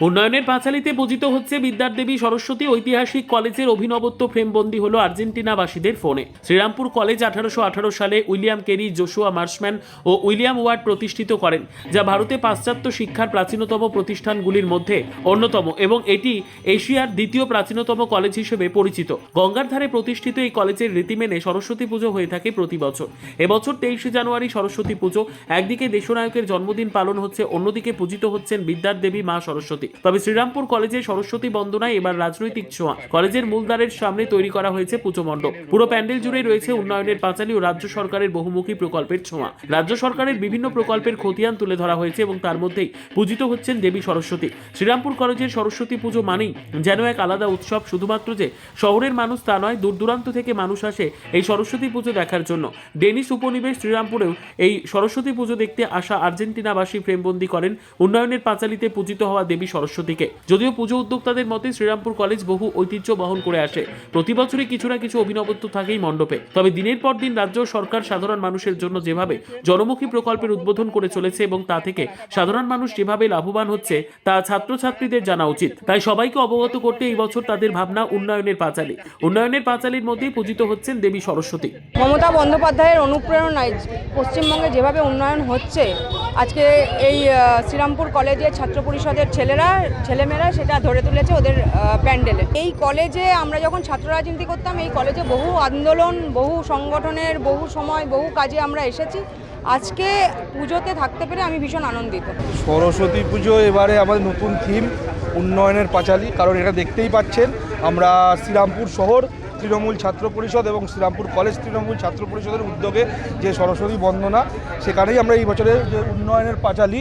উন্নয়নের পাঁচালীতে পূজিত হচ্ছে বিদ্যাদেবী সরস্বতী ঐতিহাসিক কলেজের অভিনবত্ব ফ্রেমবন্দি হলো আর্জেন্টিনাবাসীদের ফোনে। শ্রীরামপুর কলেজ 1818 সালে উইলিয়াম কেরি, জোশুয়া মার্শম্যান ও উইলিয়াম ওয়ার্ড প্রতিষ্ঠিত করেন, যা ভারতে পাশ্চাত্য শিক্ষার প্রাচীনতম প্রতিষ্ঠানগুলির মধ্যে অন্যতম এবং এটি এশিয়ার দ্বিতীয় প্রাচীনতম কলেজ হিসেবে পরিচিত। গঙ্গার ধারে প্রতিষ্ঠিত এই কলেজের রীতি মেনে সরস্বতী পুজো হয়ে থাকে প্রতি বছর। এবছর 23 জানুয়ারি সরস্বতী পুজো। একদিকে দেশনায়কের জন্মদিন পালন হচ্ছে, অন্যদিকে পূজিত হচ্ছেন বিদ্যাদেবী মা সরস্বতী। তবে শ্রীরামপুর কলেজে সরস্বতী বন্দনায় এবার রাজনৈতিক ছোঁয়া। কলেজের মূলদ্বারের সামনে তৈরি করা হয়েছে পুজো মণ্ডপ। পুরো প্যান্ডেল জুড়ে রয়েছে উন্নয়নের পাঁচালী ও রাজ্য সরকারের বহুমুখী প্রকল্পের ছোঁয়া। রাজ্য সরকারের বিভিন্ন প্রকল্পের খতিয়ান তুলে ধরা হয়েছে এবং তার মধ্যেই পূজিত হচ্ছেন দেবী সরস্বতী। শ্রীরামপুর কলেজের সরস্বতী পুজো মানেই যেন এক আলাদা উৎসব। শুধুমাত্র যে শহরের মানুষ তা নয়, দূর দূরান্ত থেকে মানুষ আসে এই সরস্বতী পুজো দেখার জন্য। ডেনিস উপনিবেশ শ্রীরামপুরেও এই সরস্বতী পুজো দেখতে আসা আর্জেন্টিনাবাসী ফ্রেমবন্দি করেন উন্নয়নের পাঁচালীতে পূজিত হওয়া দেবী সরস্বতীকে। যদিও পুজো উদ্যোক্তাদের মতে শ্রীরামপুর কলেজ বহু ঐতিহ্য বহন করে আসে, প্রতি বছরই কিছু না কিছু অভিনবত্ব থাকেই মণ্ডপে। তবে দিনের পর দিন রাজ্য সরকার সাধারণ মানুষের জন্য যেভাবে জনমুখী প্রকল্পের উদ্বোধন করে চলেছে এবং তা থেকে সাধারণ মানুষ যেভাবে লাভবান হচ্ছে তা ছাত্রছাত্রীদের জানা উচিত। তাই সবাইকে অবগত করতে এই বছর তাদের ভাবনা উন্নয়নের পাঁচালী। উন্নয়নের পাঁচালীর মধ্যেই পূজিত হচ্ছেন দেবী সরস্বতী। মমতা বন্দ্যোপাধ্যায়ের অনুপ্রেরণায় পশ্চিমবঙ্গে যেভাবে উন্নয়ন হচ্ছে, আজকে এই শ্রীরামপুর কলেজের ছাত্র পরিষদের ছেলেমেয়েরা সেটা ধরে তুলেছে ওদের প্যান্ডেলে। এই কলেজে আমরা যখন ছাত্র রাজনীতি করতাম, এই কলেজে বহু আন্দোলন, বহু সংগঠনের বহু সময় বহু কাজে আমরা এসেছি। আজকে পুজোতে থাকতে পেরে আমি ভীষণ আনন্দিত। সরস্বতী পুজো এবারে আমাদের নতুন থিম উন্নয়নের পাঁচালী। কারণ এটা দেখতেই পাচ্ছেন, আমরা শ্রীরামপুর শহর তৃণমূল ছাত্র পরিষদ এবং শ্রীরামপুর কলেজ তৃণমূল ছাত্র পরিষদের উদ্যোগে যে সরস্বতী বন্দনা, সেখানেই আমরা এই বছরের যে উন্নয়নের পাঁচালী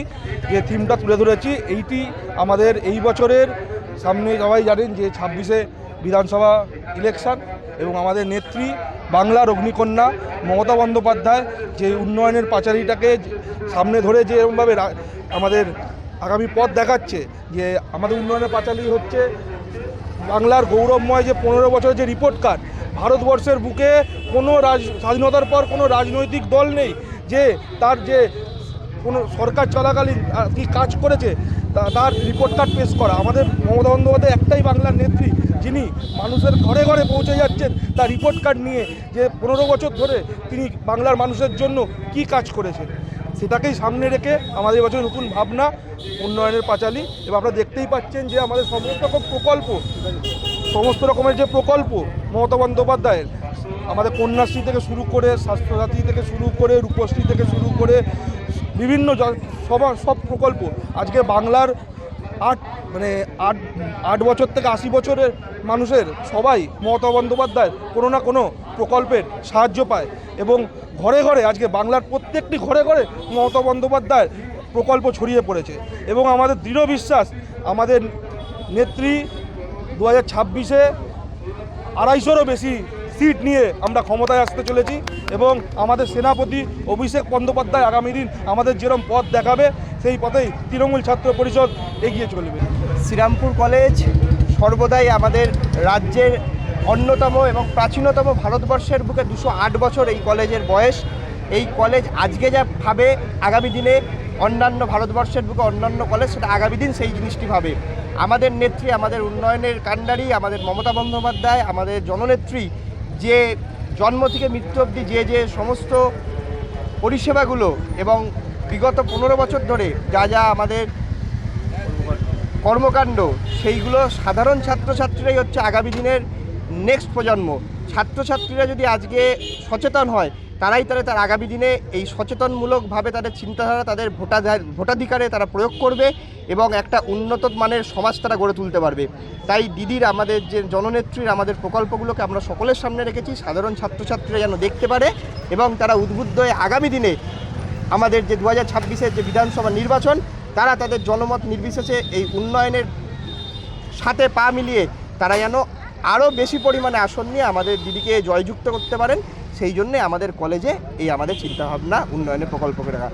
যে থিমটা তুলে ধরেছি। এইটি আমাদের এই বছরের সামনে সবাই জানেন যে 26শে বিধানসভা ইলেকশন এবং আমাদের নেত্রী বাংলার অগ্নিকন্যা মমতা বন্দ্যোপাধ্যায় যে উন্নয়নের পাঁচালীটাকে সামনে ধরে যে এরকমভাবে আমাদের আগামী পথ দেখাচ্ছে, যে আমাদের উন্নয়নের পাঁচালী হচ্ছে বাংলার গৌরবময় যে 15 বছরের যে রিপোর্ট কার্ড। ভারতবর্ষের বুকে কোনো স্বাধীনতার পর কোনো রাজনৈতিক দল নেই যে তার যে কোনো সরকার চলাকালীন কী কাজ করেছে তার রিপোর্ট কার্ড পেশ করা। আমাদের মমতা বন্দ্যোপাধ্যায় একটাই বাংলার নেত্রী, যিনি মানুষের ঘরে ঘরে পৌঁছে যাচ্ছেন তার রিপোর্ট কার্ড নিয়ে, যে 15 বছর ধরে তিনি বাংলার মানুষের জন্য কি কাজ করেছেন, সেটাকেই সামনে রেখে আমাদের এবছর নতুন ভাবনা উন্নয়নের পাঁচালী। এবং আপনারা দেখতেই পাচ্ছেন যে আমাদের সমস্ত রকমের যে প্রকল্প মমতা বন্দ্যোপাধ্যায়ের, আমাদের কন্যাশ্রী থেকে শুরু করে, স্বাস্থ্যসাথী থেকে শুরু করে, রূপশ্রী থেকে শুরু করে বিভিন্ন সব প্রকল্প আজকে বাংলার 8 বছর থেকে 80 বছরের মানুষের সবাই মমতা বন্দ্যোপাধ্যায়ের কোনো না কোনো প্রকল্পের সাহায্য পায়। এবং ঘরে ঘরে আজকে বাংলার প্রত্যেকটি ঘরে ঘরে মমতা বন্দ্যোপাধ্যায়ের প্রকল্প ছড়িয়ে পড়েছে। এবং আমাদের দৃঢ় বিশ্বাস, আমাদের নেত্রী 2026-এ 250-রও বেশি সিট নিয়ে আমরা ক্ষমতায় আসতে চলেছি। এবং আমাদের সেনাপতি অভিষেক বন্দ্যোপাধ্যায় আগামী দিন আমাদের যেরকম পথ দেখাবে, সেই পথেই তৃণমূল ছাত্র পরিষদ এগিয়ে চলবে। শ্রীরামপুর কলেজ সর্বদাই আমাদের রাজ্যের অন্যতম এবং প্রাচীনতম, ভারতবর্ষের বুকে 208 বছর এই কলেজের বয়স। এই কলেজ আজকে যা ভাবে, আগামী দিনে অন্যান্য ভারতবর্ষের বুকে অন্যান্য কলেজ সেটা আগামী দিন সেই জিনিসটি ভাবে। আমাদের নেত্রী, আমাদের উন্নয়নের কাণ্ডারি, আমাদের মমতা বন্দ্যোপাধ্যায়, আমাদের জননেত্রী, যে জন্ম থেকে মৃত্যু অবধি যে সমস্ত পরিষেবাগুলো এবং বিগত 15 বছর ধরে যা আমাদের কর্মকাণ্ড, সেইগুলো সাধারণ ছাত্রছাত্রীরাই হচ্ছে আগামী দিনের নেক্সট প্রজন্ম। ছাত্রছাত্রীরা যদি আজকে সচেতন হয়, তারাই তার আগামী দিনে এই সচেতনমূলকভাবে তাদের চিন্তাধারা, তাদের ভোটাধিকারে তারা প্রয়োগ করবে এবং একটা উন্নত মানের সমাজ তারা গড়ে তুলতে পারবে। তাই দিদির, আমাদের যে জননেত্রীর আমাদের প্রকল্পগুলোকে আমরা সকলের সামনে রেখেছি, সাধারণ ছাত্রছাত্রীরা যেন দেখতে পারে এবং তারা উদ্বুদ্ধ হয়ে আগামী দিনে আমাদের যে 2026-এর যে বিধানসভা নির্বাচন, তারা তাদের জনমত নির্বিশেষে এই উন্নয়নের সাথে পা মিলিয়ে তারা যেন আরও বেশি পরিমাণে আসন নিয়ে আমাদের দিদিকে জয়যুক্ত করতে পারেন। সেই জন্যে আমাদের কলেজে এই আমাদের চিন্তাভাবনা উন্নয়নের প্রকল্পকে রাখা।